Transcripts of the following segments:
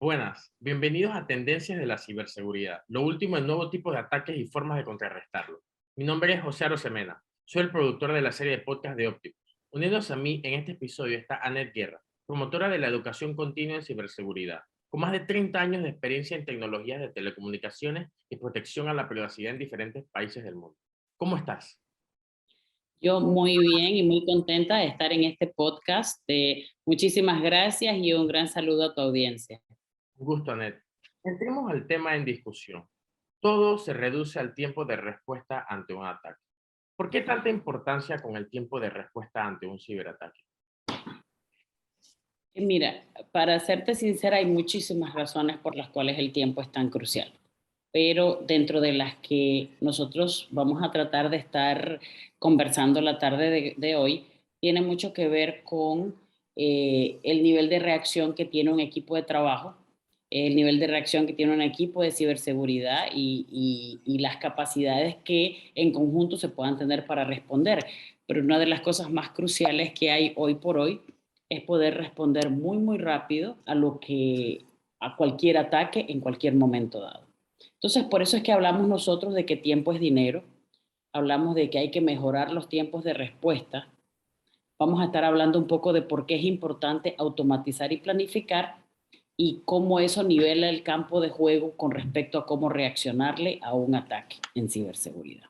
Buenas, bienvenidos a Tendencias de la Ciberseguridad, lo último en nuevos tipos de ataques y formas de contrarrestarlo. Mi nombre es José Arosemena, soy el productor de la serie de podcast de Optimus. Uniéndose a mí en este episodio está Annette Guerra, promotora de la educación continua en ciberseguridad, con más de 30 años de experiencia en tecnologías de telecomunicaciones y protección a la privacidad en diferentes países del mundo. ¿Cómo estás? Yo muy bien y muy contenta de estar en este podcast. Muchísimas gracias y un gran saludo a tu audiencia. Un gusto, Annette. Entremos al tema en discusión. Todo se reduce al tiempo de respuesta ante un ataque. ¿Por qué tanta importancia con el tiempo de respuesta ante un ciberataque? Mira, para serte sincera, hay muchísimas razones por las cuales el tiempo es tan crucial, pero dentro de las que nosotros vamos a tratar de estar conversando la tarde de hoy, tiene mucho que ver con el nivel de reacción que tiene un equipo de trabajo, el nivel de reacción que tiene un equipo de ciberseguridad y las capacidades que en conjunto se puedan tener para responder. Pero una de las cosas más cruciales que hay hoy por hoy es poder responder muy, muy rápido a cualquier ataque en cualquier momento dado. Entonces, por eso es que hablamos nosotros de que tiempo es dinero, hablamos de que hay que mejorar los tiempos de respuesta. Vamos a estar hablando un poco de por qué es importante automatizar y planificar y cómo eso nivela el campo de juego con respecto a cómo reaccionarle a un ataque en ciberseguridad.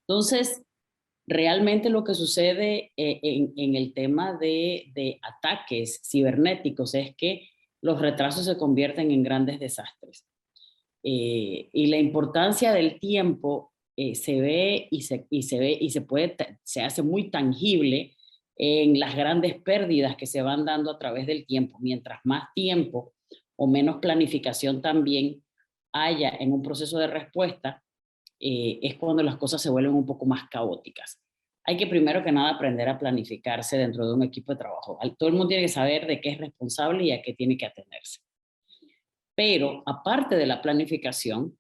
Entonces, realmente lo que sucede en el tema de ataques cibernéticos es que los retrasos se convierten en grandes desastres. Y la importancia del tiempo se ve y se hace muy tangible en las grandes pérdidas que se van dando a través del tiempo. Mientras más tiempo o menos planificación también haya en un proceso de respuesta, es cuando las cosas se vuelven un poco más caóticas. Hay que primero que nada aprender a planificarse dentro de un equipo de trabajo. Todo el mundo tiene que saber de qué es responsable y a qué tiene que atenerse. Pero aparte de la planificación,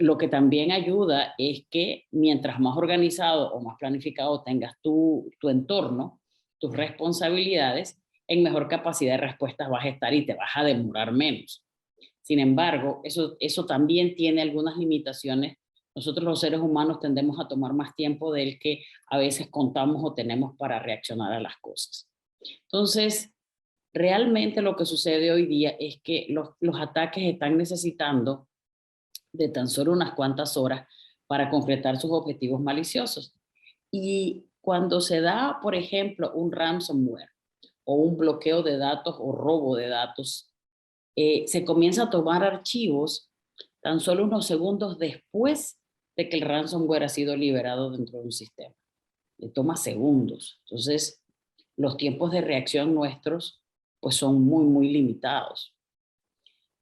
lo que también ayuda es que mientras más organizado o más planificado tengas tu entorno, tus responsabilidades, en mejor capacidad de respuestas vas a estar y te vas a demorar menos. Sin embargo, eso también tiene algunas limitaciones. Nosotros los seres humanos tendemos a tomar más tiempo del que a veces contamos o tenemos para reaccionar a las cosas. Entonces, realmente lo que sucede hoy día es que los ataques están necesitando de tan solo unas cuantas horas para concretar sus objetivos maliciosos. Y cuando se da, por ejemplo, un ransomware o un bloqueo de datos o robo de datos, se comienza a tomar archivos tan solo unos segundos después de que el ransomware ha sido liberado dentro de un sistema. Le toma segundos. Entonces, los tiempos de reacción nuestros pues son muy, muy limitados.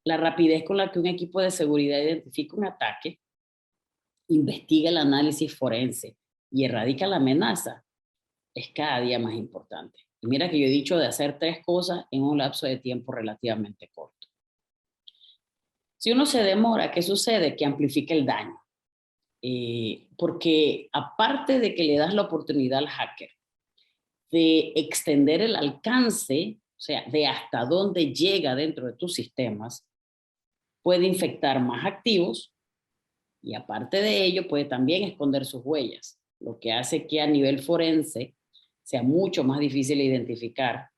La rapidez con la que un equipo de seguridad identifica un ataque, investiga el análisis forense y erradica la amenaza es cada día más importante. Y mira que yo he dicho de hacer 3 cosas en un lapso de tiempo relativamente corto. Si uno se demora, ¿qué sucede? Que amplifica el daño. Porque aparte de que le das la oportunidad al hacker de extender el alcance, o sea, de hasta dónde llega dentro de tus sistemas, puede infectar más activos y aparte de ello puede también esconder sus huellas, lo que hace que a nivel forense sea mucho más difícil identificar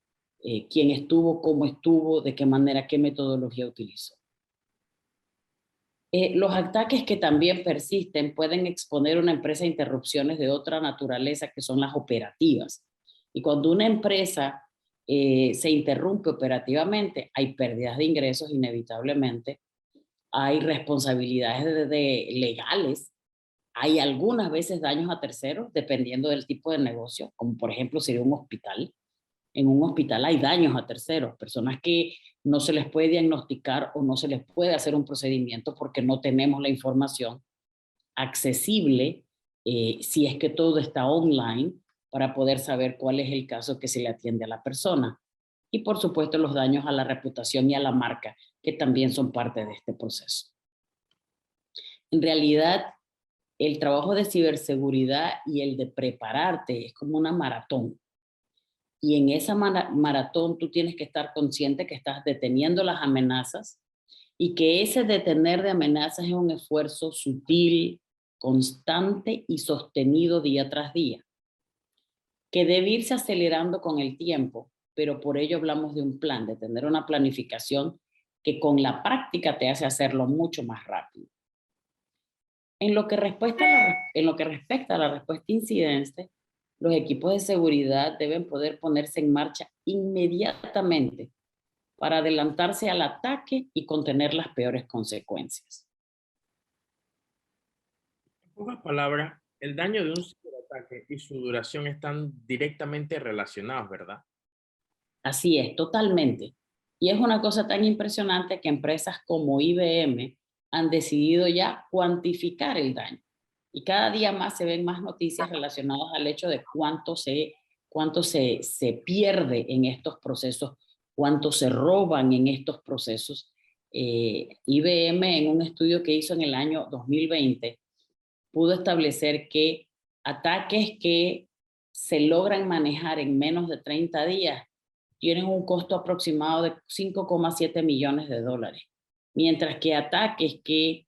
quién estuvo, cómo estuvo, de qué manera, qué metodología utilizó. Los ataques que también persisten pueden exponer a una empresa a interrupciones de otra naturaleza que son las operativas. Y cuando una empresa se interrumpe operativamente, hay pérdidas de ingresos inevitablemente, hay responsabilidades legales, hay algunas veces daños a terceros, dependiendo del tipo de negocio, como por ejemplo sería un hospital. En un hospital hay daños a terceros, personas que no se les puede diagnosticar o no se les puede hacer un procedimiento porque no tenemos la información accesible, si es que todo está online, para poder saber cuál es el caso que se le atiende a la persona. Y por supuesto los daños a la reputación y a la marca, que también son parte de este proceso. En realidad, el trabajo de ciberseguridad y el de prepararte es como una maratón. Y en esa maratón tú tienes que estar consciente que estás deteniendo las amenazas y que ese detener de amenazas es un esfuerzo sutil, constante y sostenido día tras día, que debe irse acelerando con el tiempo, pero por ello hablamos de un plan, de tener una planificación que con la práctica te hace hacerlo mucho más rápido. En lo que respecta a la respuesta a incidentes, los equipos de seguridad deben poder ponerse en marcha inmediatamente para adelantarse al ataque y contener las peores consecuencias. En pocas palabras, el daño de un ciberataque y su duración están directamente relacionados, ¿verdad? Así es, totalmente. Y es una cosa tan impresionante que empresas como IBM han decidido ya cuantificar el daño. Y cada día más se ven más noticias relacionadas al hecho de cuánto se pierde en estos procesos, cuánto se roban en estos procesos. IBM, en un estudio que hizo en el año 2020, pudo establecer que ataques que se logran manejar en menos de 30 días tienen un costo aproximado de 5,7 millones de dólares, mientras que ataques que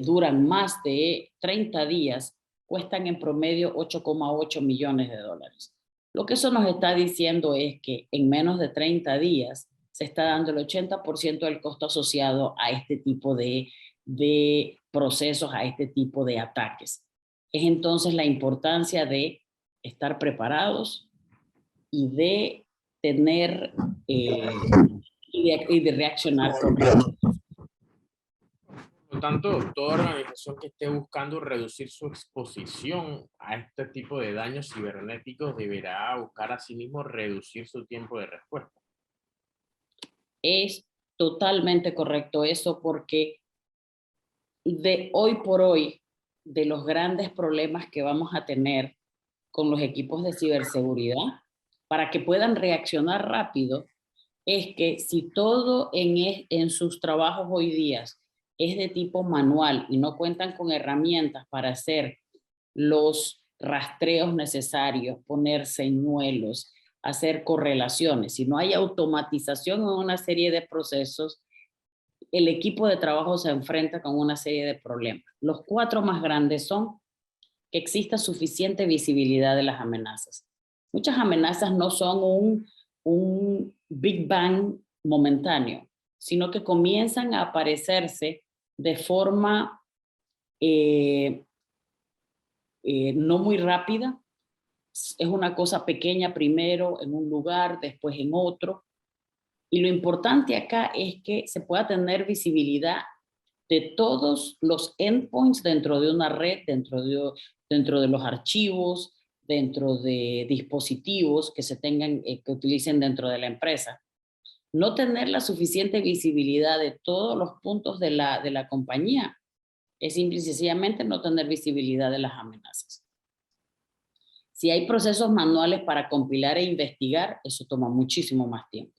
duran más de 30 días cuestan en promedio 8,8 millones de dólares. Lo que eso nos está diciendo es que en menos de 30 días se está dando el 80% del costo asociado a este tipo de procesos, a este tipo de ataques. Es entonces la importancia de estar preparados y de tener y de reaccionar con rapidez. Por lo tanto, toda organización que esté buscando reducir su exposición a este tipo de daños cibernéticos deberá buscar asimismo reducir su tiempo de respuesta. Es totalmente correcto eso porque de hoy por hoy, de los grandes problemas que vamos a tener con los equipos de ciberseguridad, para que puedan reaccionar rápido, es que si todo en sus trabajos hoy día es de tipo manual y no cuentan con herramientas para hacer los rastreos necesarios, poner señuelos, hacer correlaciones, si no hay automatización en una serie de procesos, el equipo de trabajo se enfrenta con una serie de problemas. Los 4 más grandes son que exista suficiente visibilidad de las amenazas. Muchas amenazas no son un Big Bang momentáneo, sino que comienzan a aparecerse de forma no muy rápida. Es una cosa pequeña primero en un lugar, después en otro. Y lo importante acá es que se pueda tener visibilidad de todos los endpoints dentro de una red, dentro de los archivos, dentro de dispositivos que se tengan, que utilicen dentro de la empresa. No tener la suficiente visibilidad de todos los puntos de la compañía es simple y sencillamente no tener visibilidad de las amenazas. Si hay procesos manuales para compilar e investigar, eso toma muchísimo más tiempo.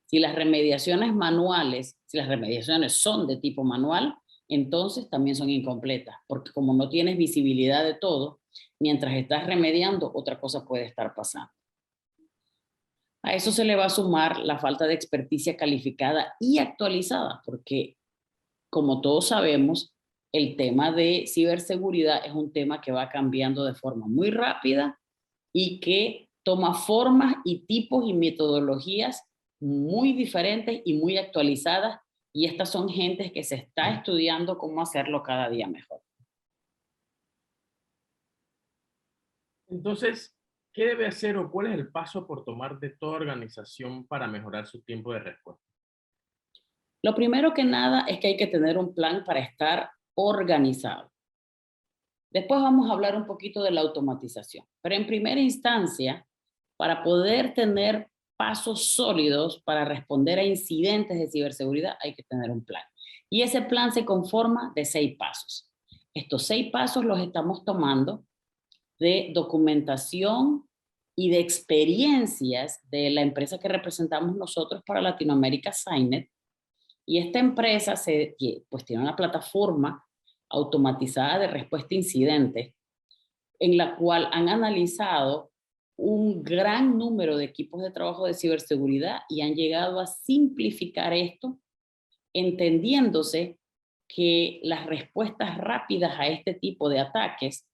Si las remediaciones son de tipo manual, entonces también son incompletas, porque como no tienes visibilidad de todo, mientras estás remediando, otra cosa puede estar pasando. A eso se le va a sumar la falta de experticia calificada y actualizada, porque como todos sabemos, el tema de ciberseguridad es un tema que va cambiando de forma muy rápida y que toma formas y tipos y metodologías muy diferentes y muy actualizadas, y estas son gentes que se está estudiando cómo hacerlo cada día mejor. Entonces, ¿qué debe hacer o cuál es el paso por tomar de toda organización para mejorar su tiempo de respuesta? Lo primero que nada es que hay que tener un plan para estar organizado. Después vamos a hablar un poquito de la automatización, pero en primera instancia, para poder tener pasos sólidos para responder a incidentes de ciberseguridad, hay que tener un plan. Y ese plan se conforma de 6 pasos. Estos 6 pasos los estamos tomando de documentación y de experiencias de la empresa que representamos nosotros para Latinoamérica, Cynet. Y esta empresa pues tiene una plataforma automatizada de respuesta a incidentes en la cual han analizado un gran número de equipos de trabajo de ciberseguridad y han llegado a simplificar esto, entendiéndose que las respuestas rápidas a este tipo de ataques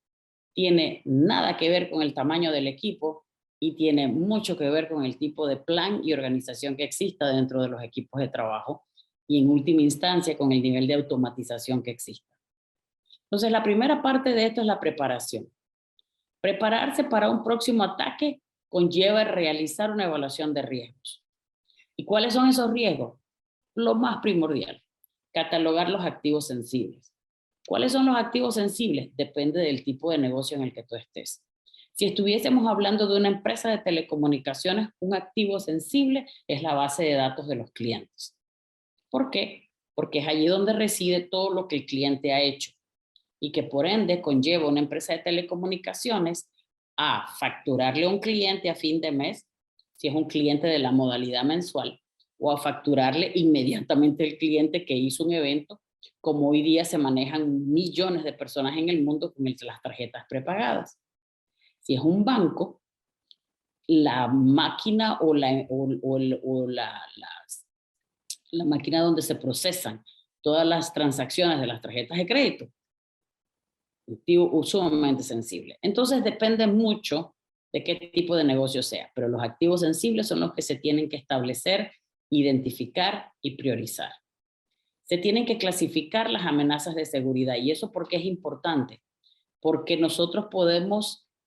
tiene nada que ver con el tamaño del equipo y tiene mucho que ver con el tipo de plan y organización que exista dentro de los equipos de trabajo y en última instancia con el nivel de automatización que exista. Entonces, la primera parte de esto es la preparación. Prepararse para un próximo ataque conlleva realizar una evaluación de riesgos. ¿Y cuáles son esos riesgos? Lo más primordial, catalogar los activos sensibles. ¿Cuáles son los activos sensibles? Depende del tipo de negocio en el que tú estés. Si estuviésemos hablando de una empresa de telecomunicaciones, un activo sensible es la base de datos de los clientes. ¿Por qué? Porque es allí donde reside todo lo que el cliente ha hecho y que por ende conlleva a una empresa de telecomunicaciones a facturarle a un cliente a fin de mes, si es un cliente de la modalidad mensual, o a facturarle inmediatamente al cliente que hizo un evento, como hoy día se manejan millones de personas en el mundo con las tarjetas prepagadas. Si es un banco, la máquina o la máquina donde se procesan todas las transacciones de las tarjetas de crédito, activo sumamente sensible. Entonces depende mucho de qué tipo de negocio sea, pero los activos sensibles son los que se tienen que establecer, identificar y priorizar. Se tienen que clasificar las amenazas de seguridad. ¿Y eso por qué es importante? Porque nosotros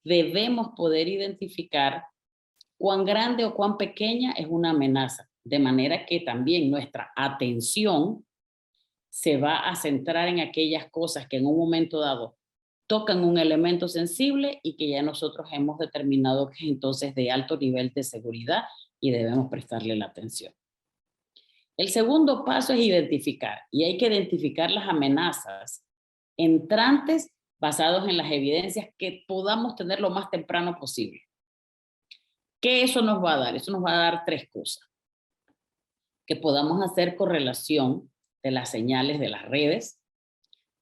debemos poder identificar cuán grande o cuán pequeña es una amenaza, de manera que también nuestra atención se va a centrar en aquellas cosas que en un momento dado tocan un elemento sensible y que ya nosotros hemos determinado que es entonces de alto nivel de seguridad y debemos prestarle la atención. El segundo paso es identificar, y hay que identificar las amenazas entrantes basados en las evidencias que podamos tener lo más temprano posible. ¿Qué eso nos va a dar? Eso nos va a dar tres cosas. Que podamos hacer correlación de las señales de las redes,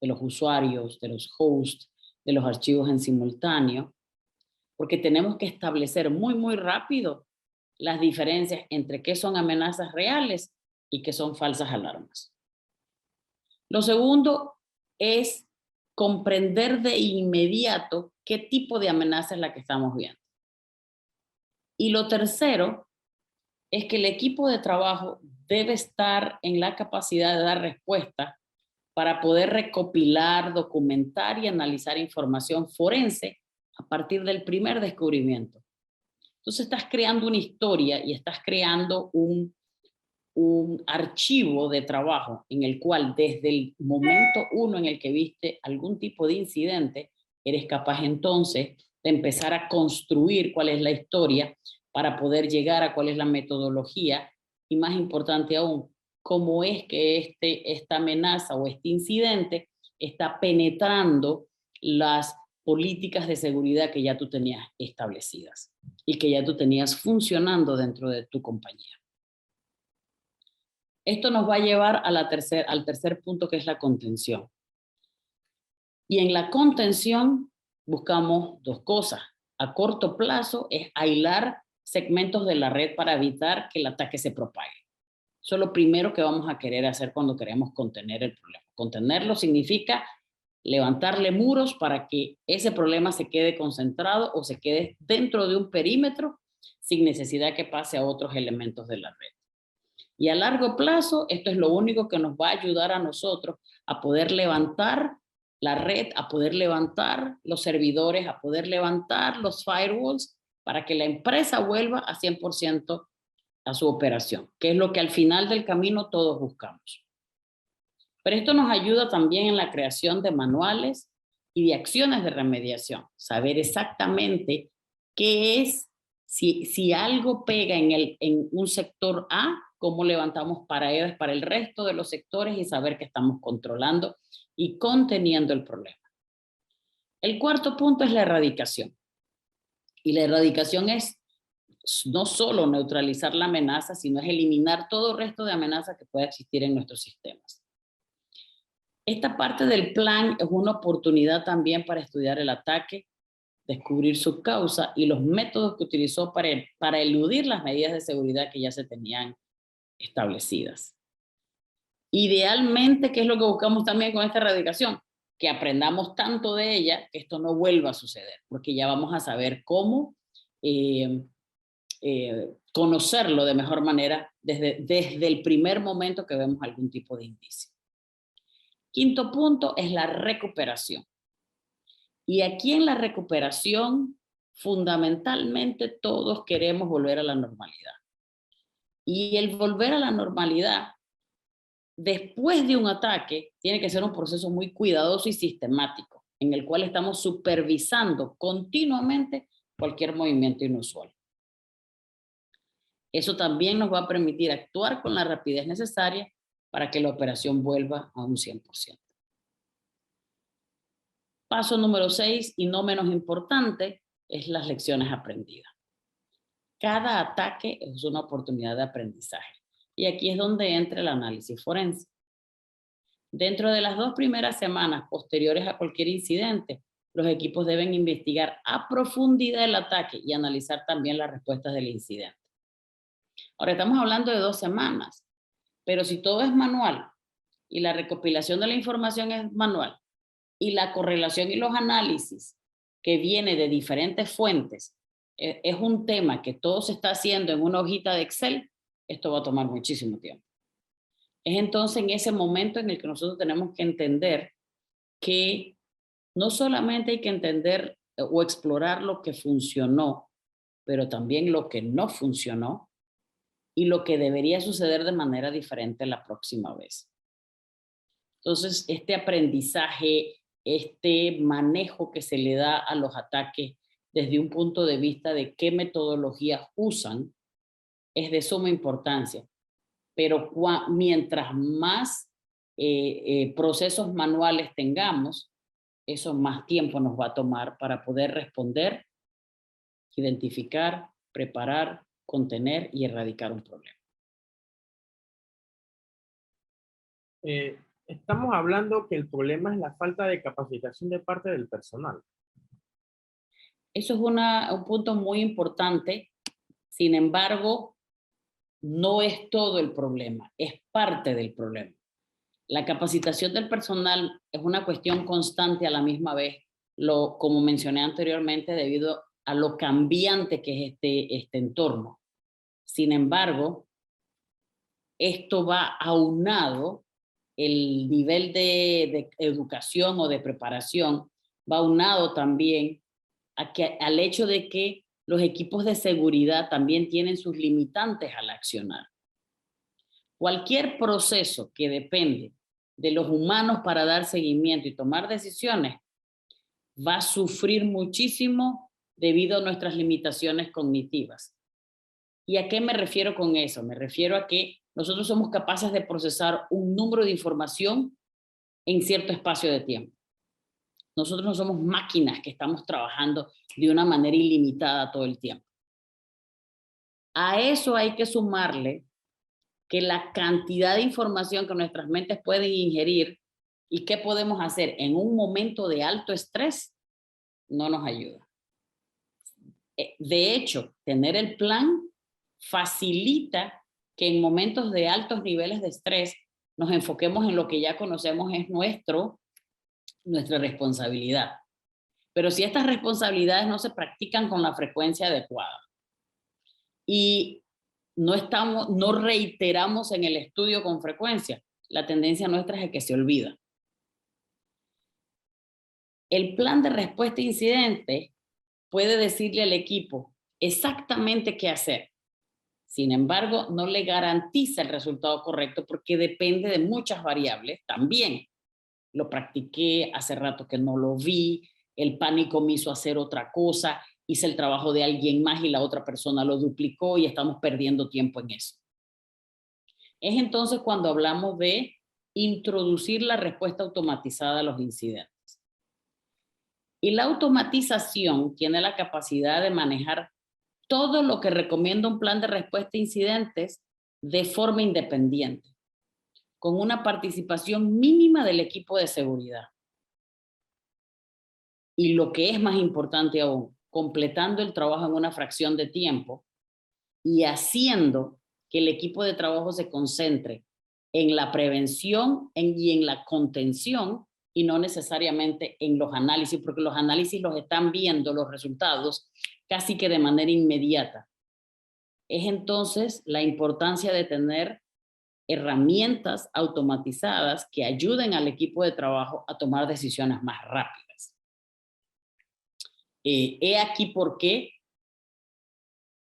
de los usuarios, de los hosts, de los archivos en simultáneo, porque tenemos que establecer muy rápido las diferencias entre qué son amenazas reales y qué son falsas alarmas. Lo segundo es comprender de inmediato qué tipo de amenaza es la que estamos viendo. Y lo tercero es que el equipo de trabajo debe estar en la capacidad de dar respuesta para poder recopilar, documentar y analizar información forense a partir del primer descubrimiento. Entonces estás creando una historia y estás creando un archivo de trabajo en el cual desde el momento uno en el que viste algún tipo de incidente, eres capaz entonces de empezar a construir cuál es la historia para poder llegar a cuál es la metodología y, más importante aún, cómo es que esta amenaza o este incidente está penetrando las políticas de seguridad que ya tú tenías establecidas y que ya tú tenías funcionando dentro de tu compañía. Esto nos va a llevar a al tercer punto, que es la contención. Y en la contención buscamos dos cosas. A corto plazo es aislar segmentos de la red para evitar que el ataque se propague. Eso es lo primero que vamos a querer hacer cuando queremos contener el problema. Contenerlo significa levantarle muros para que ese problema se quede concentrado o se quede dentro de un perímetro sin necesidad que pase a otros elementos de la red. Y a largo plazo, esto es lo único que nos va a ayudar a nosotros a poder levantar la red, a poder levantar los servidores, a poder levantar los firewalls para que la empresa vuelva a 100% a su operación, que es lo que al final del camino todos buscamos. Pero esto nos ayuda también en la creación de manuales y de acciones de remediación. Saber exactamente qué es, si algo pega en un sector A, cómo levantamos paredes para el resto de los sectores y saber que estamos controlando y conteniendo el problema. El cuarto punto es la erradicación. Y la erradicación es no solo neutralizar la amenaza, sino es eliminar todo el resto de amenazas que pueda existir en nuestros sistemas. Esta parte del plan es una oportunidad también para estudiar el ataque descubrir su causa y los métodos que utilizó para eludir las medidas de seguridad que ya se tenían establecidas. Idealmente, ¿qué es lo que buscamos también con esta erradicación? Que aprendamos tanto de ella que esto no vuelva a suceder, porque ya vamos a saber cómo conocerlo de mejor manera desde el primer momento que vemos algún tipo de indicio. Quinto punto es la recuperación. Y aquí en la recuperación, fundamentalmente todos queremos volver a la normalidad. Y el volver a la normalidad, después de un ataque, tiene que ser un proceso muy cuidadoso y sistemático, en el cual estamos supervisando continuamente cualquier movimiento inusual. Eso también nos va a permitir actuar con la rapidez necesaria para que la operación vuelva a un 100%. Paso número 6, y no menos importante, es las lecciones aprendidas. Cada ataque es una oportunidad de aprendizaje. Y aquí es donde entra el análisis forense. Dentro de las 2 primeras semanas posteriores a cualquier incidente, los equipos deben investigar a profundidad el ataque y analizar también las respuestas del incidente. Ahora estamos hablando de 2 semanas, pero si todo es manual y la recopilación de la información es manual y la correlación y los análisis que viene de diferentes fuentes es un tema que todo se está haciendo en una hojita de Excel, esto va a tomar muchísimo tiempo. Es entonces en ese momento en el que nosotros tenemos que entender que no solamente hay que entender o explorar lo que funcionó, pero también lo que no funcionó y lo que debería suceder de manera diferente la próxima vez. Entonces, este aprendizaje, este manejo que se le da a los ataques desde un punto de vista de qué metodologías usan, es de suma importancia. Pero mientras más procesos manuales tengamos, eso más tiempo nos va a tomar para poder responder, identificar, preparar, contener y erradicar un problema. Estamos hablando que el problema es la falta de capacitación de parte del personal. Eso es un punto muy importante. Sin embargo, no es todo el problema, es parte del problema. La capacitación del personal es una cuestión constante a la misma vez, como mencioné anteriormente, debido a lo cambiante que es este entorno. Sin embargo, esto va aunado, el nivel de educación o de preparación va aunado también al hecho de que los equipos de seguridad también tienen sus limitantes al accionar. Cualquier proceso que depende de los humanos para dar seguimiento y tomar decisiones va a sufrir muchísimo debido a nuestras limitaciones cognitivas. ¿Y a qué me refiero con eso? Me refiero a que nosotros somos capaces de procesar un número de información en cierto espacio de tiempo. Nosotros no somos máquinas que estamos trabajando de una manera ilimitada todo el tiempo. A eso hay que sumarle que la cantidad de información que nuestras mentes pueden ingerir y qué podemos hacer en un momento de alto estrés no nos ayuda. De hecho, tener el plan facilita que en momentos de altos niveles de estrés nos enfoquemos en lo que ya conocemos es nuestra responsabilidad. Pero si estas responsabilidades no se practican con la frecuencia adecuada y no reiteramos en el estudio con frecuencia, la tendencia nuestra es que se olvida. El plan de respuesta a incidentes puede decirle al equipo exactamente qué hacer. Sin embargo, no le garantiza el resultado correcto porque depende de muchas variables. También lo practiqué, hace rato que no lo vi, el pánico me hizo hacer otra cosa, hice el trabajo de alguien más y la otra persona lo duplicó y estamos perdiendo tiempo en eso. Es entonces cuando hablamos de introducir la respuesta automatizada a los incidentes. Y la automatización tiene la capacidad de manejar todo lo que recomienda un plan de respuesta a incidentes de forma independiente, con una participación mínima del equipo de seguridad. y lo que es más importante aún, completando el trabajo en una fracción de tiempo y haciendo que el equipo de trabajo se concentre en la prevención y en la contención y no necesariamente en los análisis, porque los análisis los están viendo los resultados casi que de manera inmediata. Es entonces la importancia de tener herramientas automatizadas que ayuden al equipo de trabajo a tomar decisiones más rápidas. He aquí por qué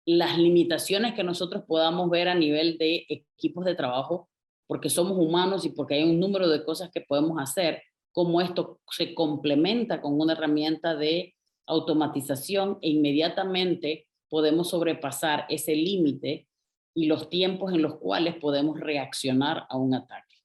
las limitaciones que nosotros podamos ver a nivel de equipos de trabajo, porque somos humanos y porque hay un número de cosas que podemos hacer, como esto se complementa con una herramienta de automatización e inmediatamente podemos sobrepasar ese límite y los tiempos en los cuales podemos reaccionar a un ataque.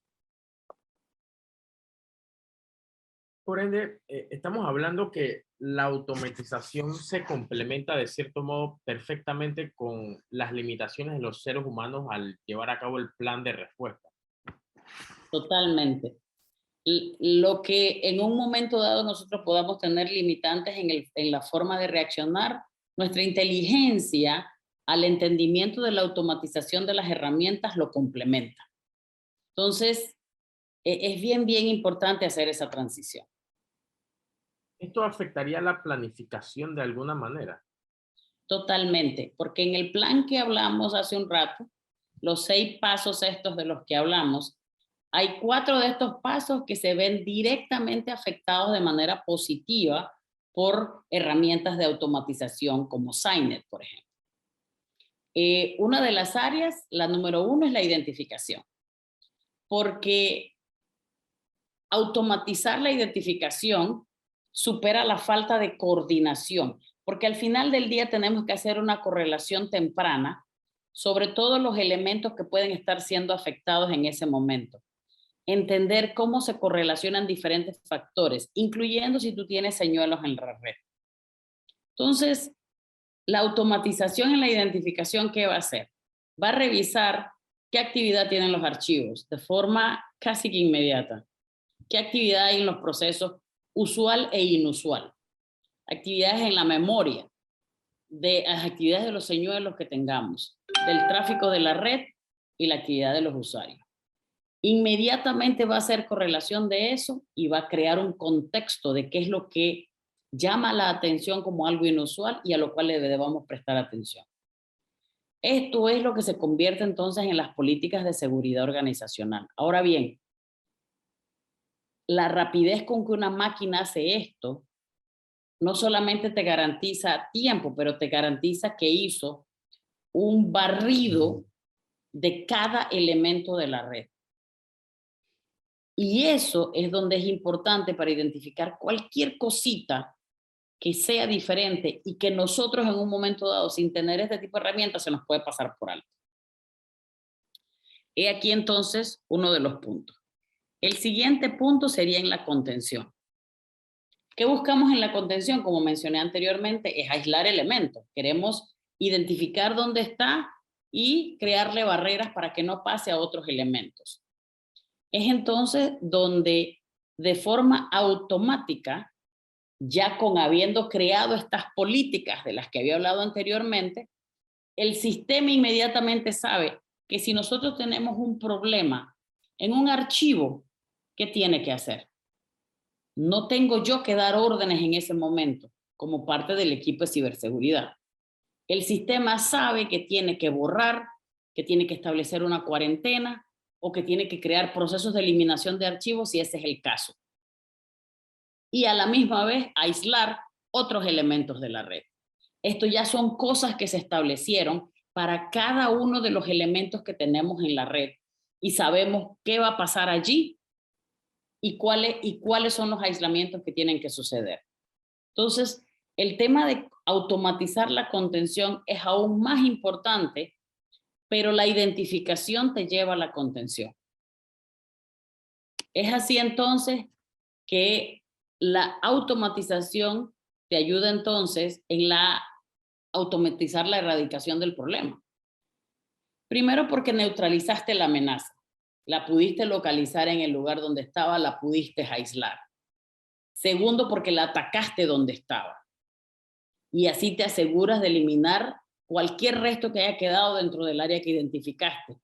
Por ende, estamos hablando que la automatización se complementa de cierto modo perfectamente con las limitaciones de los seres humanos al llevar a cabo el plan de respuesta. Totalmente. Lo que en un momento dado nosotros podamos tener limitantes en la forma de reaccionar, nuestra inteligencia al entendimiento de la automatización de las herramientas lo complementa. Entonces, es bien importante hacer esa transición. ¿Esto afectaría la planificación de alguna manera? Totalmente, porque en el plan que hablamos hace un rato, los 6 pasos estos de los que hablamos, hay 4 de estos pasos que se ven directamente afectados de manera positiva por herramientas de automatización como Signet, por ejemplo. Una de las áreas, la número 1, es la identificación, porque automatizar la identificación supera la falta de coordinación, porque al final del día tenemos que hacer una correlación temprana sobre todos los elementos que pueden estar siendo afectados en ese momento. Entender cómo se correlacionan diferentes factores, incluyendo si tú tienes señuelos en la red. Entonces, la automatización en la identificación, ¿qué va a hacer? Va a revisar qué actividad tienen los archivos de forma casi que inmediata. ¿Qué actividad hay en los procesos usual e inusual? Actividades en la memoria, de las actividades de los señuelos que tengamos, del tráfico de la red y la actividad de los usuarios. Inmediatamente va a hacer correlación de eso y va a crear un contexto de qué es lo que llama la atención como algo inusual y a lo cual le debamos prestar atención. Esto es lo que se convierte entonces en las políticas de seguridad organizacional. Ahora bien, la rapidez con que una máquina hace esto no solamente te garantiza tiempo, pero te garantiza que hizo un barrido de cada elemento de la red. Y eso es donde es importante para identificar cualquier cosita que sea diferente y que nosotros en un momento dado, sin tener este tipo de herramientas, se nos puede pasar por alto. He aquí entonces uno de los puntos. El siguiente punto sería en la contención. ¿Qué buscamos en la contención? Como mencioné anteriormente, es aislar elementos. Queremos identificar dónde está y crearle barreras para que no pase a otros elementos. Es entonces donde de forma automática, ya con habiendo creado estas políticas de las que había hablado anteriormente, el sistema inmediatamente sabe que si nosotros tenemos un problema en un archivo, ¿qué tiene que hacer? No tengo yo que dar órdenes en ese momento como parte del equipo de ciberseguridad. El sistema sabe que tiene que borrar, que tiene que establecer una cuarentena o que tiene que crear procesos de eliminación de archivos si ese es el caso. Y a la misma vez aislar otros elementos de la red. Esto ya son cosas que se establecieron para cada uno de los elementos que tenemos en la red y sabemos qué va a pasar allí y cuáles son los aislamientos que tienen que suceder. Entonces, el tema de automatizar la contención es aún más importante, pero la identificación te lleva a la contención. Es así entonces que la automatización te ayuda entonces en automatizar la erradicación del problema. Primero porque neutralizaste la amenaza. La pudiste localizar en el lugar donde estaba, la pudiste aislar. Segundo, porque la atacaste donde estaba. Y así te aseguras de eliminar cualquier resto que haya quedado dentro del área que identificaste.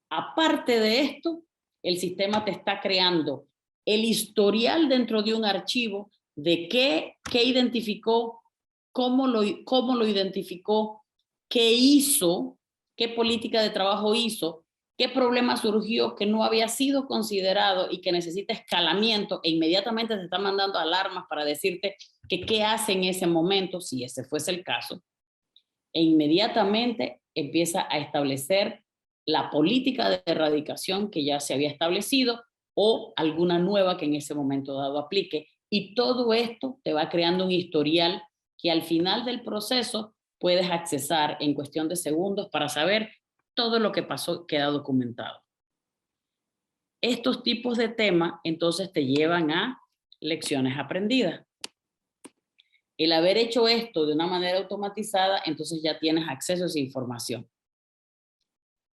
Aparte de esto, el sistema te está creando el historial dentro de un archivo de qué identificó, cómo lo identificó, qué hizo, qué política de trabajo hizo, qué problema surgió que no había sido considerado y que necesita escalamiento, e inmediatamente te está mandando alarmas para decirte que qué hace en ese momento, si ese fuese el caso, e inmediatamente empieza a establecer la política de erradicación que ya se había establecido o alguna nueva que en ese momento dado aplique. Y todo esto te va creando un historial que al final del proceso puedes accesar en cuestión de segundos para saber todo lo que pasó, queda documentado. Estos tipos de temas entonces te llevan a lecciones aprendidas. El haber hecho esto de una manera automatizada, entonces ya tienes acceso a esa información.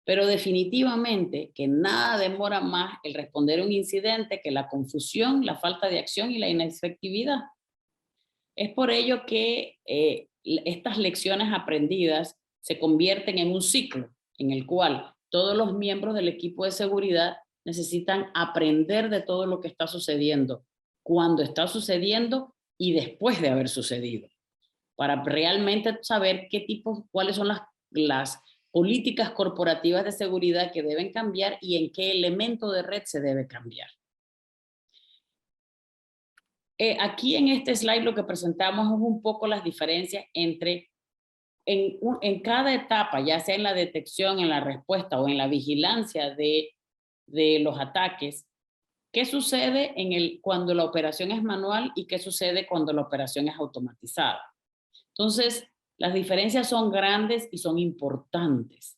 Pero definitivamente que nada demora más el responder a un incidente que la confusión, la falta de acción y la inefectividad. Es por ello que estas lecciones aprendidas se convierten en un ciclo en el cual todos los miembros del equipo de seguridad necesitan aprender de todo lo que está sucediendo, cuando está sucediendo y después de haber sucedido, para realmente saber cuáles son las políticas corporativas de seguridad que deben cambiar y en qué elemento de red se debe cambiar. Aquí en este slide lo que presentamos es un poco las diferencias entre en cada etapa, ya sea en la detección, en la respuesta o en la vigilancia de los ataques, qué sucede cuando la operación es manual y qué sucede cuando la operación es automatizada. Entonces, las diferencias son grandes y son importantes.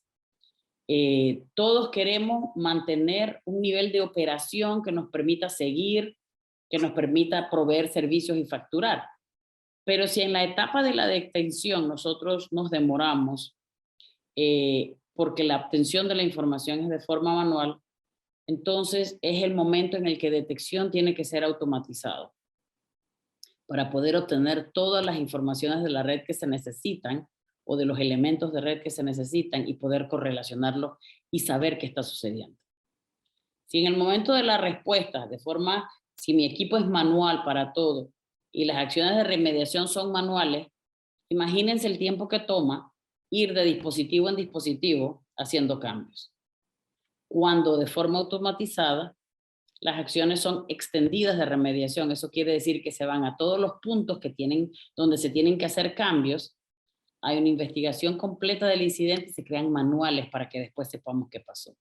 Todos queremos mantener un nivel de operación que nos permita seguir, que nos permita proveer servicios y facturar. Pero si en la etapa de la detención nosotros nos demoramos porque la obtención de la información es de forma manual, entonces es el momento en el que detección tiene que ser automatizado para poder obtener todas las informaciones de la red que se necesitan o de los elementos de red que se necesitan y poder correlacionarlos y saber qué está sucediendo. Si en el momento de la respuesta, si mi equipo es manual para todo y las acciones de remediación son manuales, imagínense el tiempo que toma ir de dispositivo en dispositivo haciendo cambios. Cuando de forma automatizada, las acciones son extendidas de remediación. Eso quiere decir que se van a todos los puntos donde se tienen que hacer cambios. Hay una investigación completa del incidente y se crean manuales para que después sepamos qué pasó.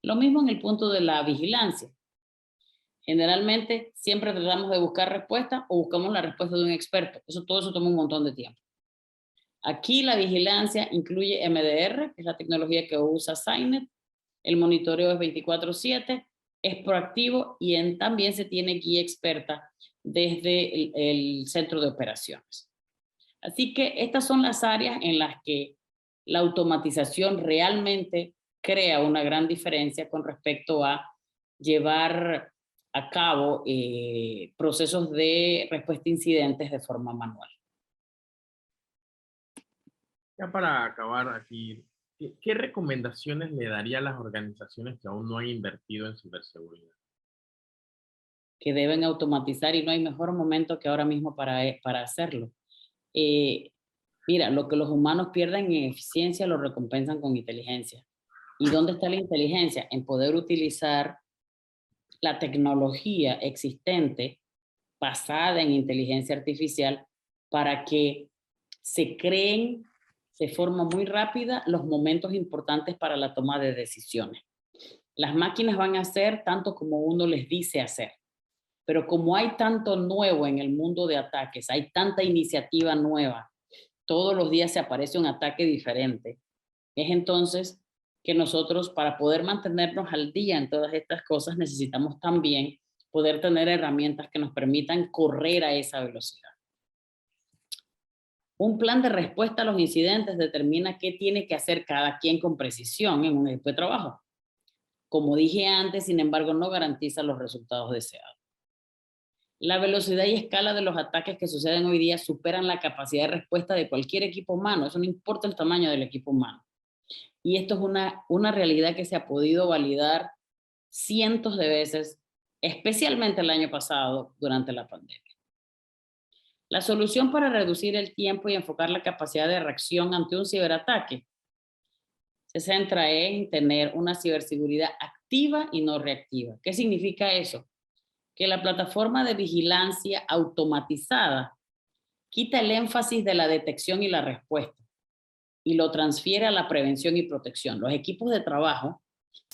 Lo mismo en el punto de la vigilancia. Generalmente siempre tratamos de buscar respuesta o buscamos la respuesta de un experto. Todo eso toma un montón de tiempo. Aquí la vigilancia incluye MDR, que es la tecnología que usa SIGINT. El monitoreo es 24/7, es proactivo y también se tiene guía experta desde el centro de operaciones. Así que estas son las áreas en las que la automatización realmente crea una gran diferencia con respecto a llevar a cabo procesos de respuesta a incidentes de forma manual. Ya para acabar aquí, ¿qué recomendaciones le daría a las organizaciones que aún no han invertido en ciberseguridad? Que deben automatizar y no hay mejor momento que ahora mismo para hacerlo. Mira, lo que los humanos pierden en eficiencia lo recompensan con inteligencia. ¿Y dónde está la inteligencia? En poder utilizar la tecnología existente basada en inteligencia artificial para que se creen de forma muy rápida los momentos importantes para la toma de decisiones. Las máquinas van a hacer tanto como uno les dice hacer, pero como hay tanto nuevo en el mundo de ataques, hay tanta iniciativa nueva, todos los días se aparece un ataque diferente, es entonces que nosotros, para poder mantenernos al día en todas estas cosas, necesitamos también poder tener herramientas que nos permitan correr a esa velocidad. Un plan de respuesta a los incidentes determina qué tiene que hacer cada quien con precisión en un equipo de trabajo. Como dije antes, sin embargo, no garantiza los resultados deseados. La velocidad y escala de los ataques que suceden hoy día superan la capacidad de respuesta de cualquier equipo humano. Eso no importa el tamaño del equipo humano. Y esto es una realidad que se ha podido validar cientos de veces, especialmente el año pasado durante la pandemia. La solución para reducir el tiempo y enfocar la capacidad de reacción ante un ciberataque se centra en tener una ciberseguridad activa y no reactiva. ¿Qué significa eso? Que la plataforma de vigilancia automatizada quita el énfasis de la detección y la respuesta y lo transfiere a la prevención y protección. Los equipos de trabajo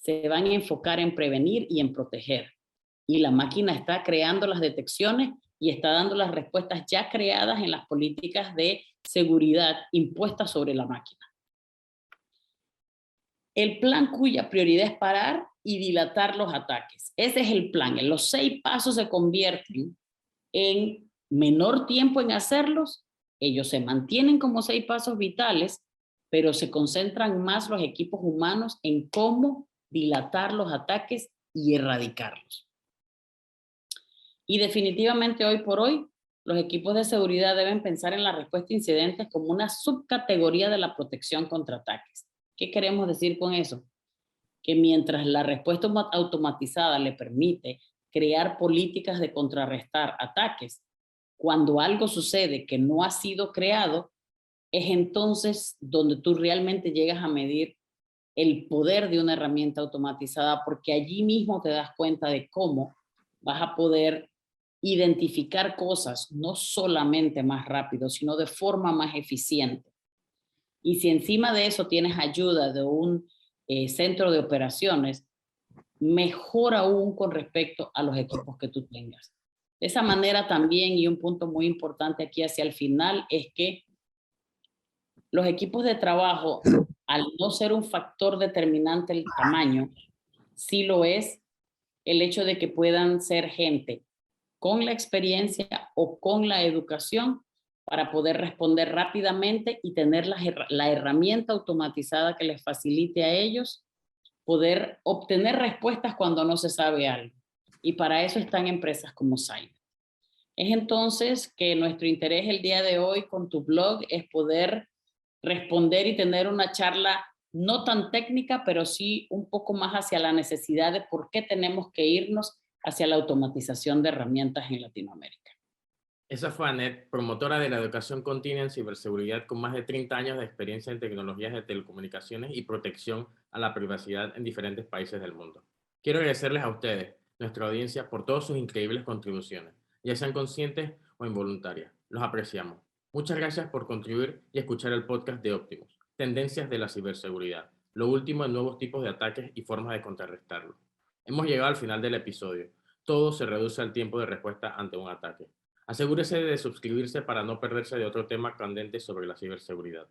se van a enfocar en prevenir y en proteger. Y la máquina está creando las detecciones y está dando las respuestas ya creadas en las políticas de seguridad impuestas sobre la máquina. El plan cuya prioridad es parar y dilatar los ataques. Ese es el plan. En los 6 pasos se convierten en menor tiempo en hacerlos. Ellos se mantienen como 6 pasos vitales, pero se concentran más los equipos humanos en cómo dilatar los ataques y erradicarlos. Y definitivamente hoy por hoy, los equipos de seguridad deben pensar en la respuesta a incidentes como una subcategoría de la protección contra ataques. ¿Qué queremos decir con eso? Que mientras la respuesta automatizada le permite crear políticas de contrarrestar ataques, cuando algo sucede que no ha sido creado, es entonces donde tú realmente llegas a medir el poder de una herramienta automatizada, porque allí mismo te das cuenta de cómo vas a poder identificar cosas no solamente más rápido, sino de forma más eficiente. Y si encima de eso tienes ayuda de un centro de operaciones, mejor aún con respecto a los equipos que tú tengas. De esa manera también, y un punto muy importante aquí hacia el final, es que los equipos de trabajo, al no ser un factor determinante el tamaño, sí lo es el hecho de que puedan ser gente con la experiencia o con la educación para poder responder rápidamente y tener la herramienta automatizada que les facilite a ellos poder obtener respuestas cuando no se sabe algo. Y para eso están empresas como Cyber. Es entonces que nuestro interés el día de hoy con tu blog es poder responder y tener una charla no tan técnica, pero sí un poco más hacia la necesidad de por qué tenemos que irnos hacia la automatización de herramientas en Latinoamérica. Esa fue Anet, promotora de la educación continua en ciberseguridad con más de 30 años de experiencia en tecnologías de telecomunicaciones y protección a la privacidad en diferentes países del mundo. Quiero agradecerles a ustedes, nuestra audiencia, por todas sus increíbles contribuciones, ya sean conscientes o involuntarias. Los apreciamos. Muchas gracias por contribuir y escuchar el podcast de Optimus, Tendencias de la Ciberseguridad, lo último en nuevos tipos de ataques y formas de contrarrestarlo. Hemos llegado al final del episodio. Todo se reduce al tiempo de respuesta ante un ataque. Asegúrese de suscribirse para no perderse de otro tema candente sobre la ciberseguridad.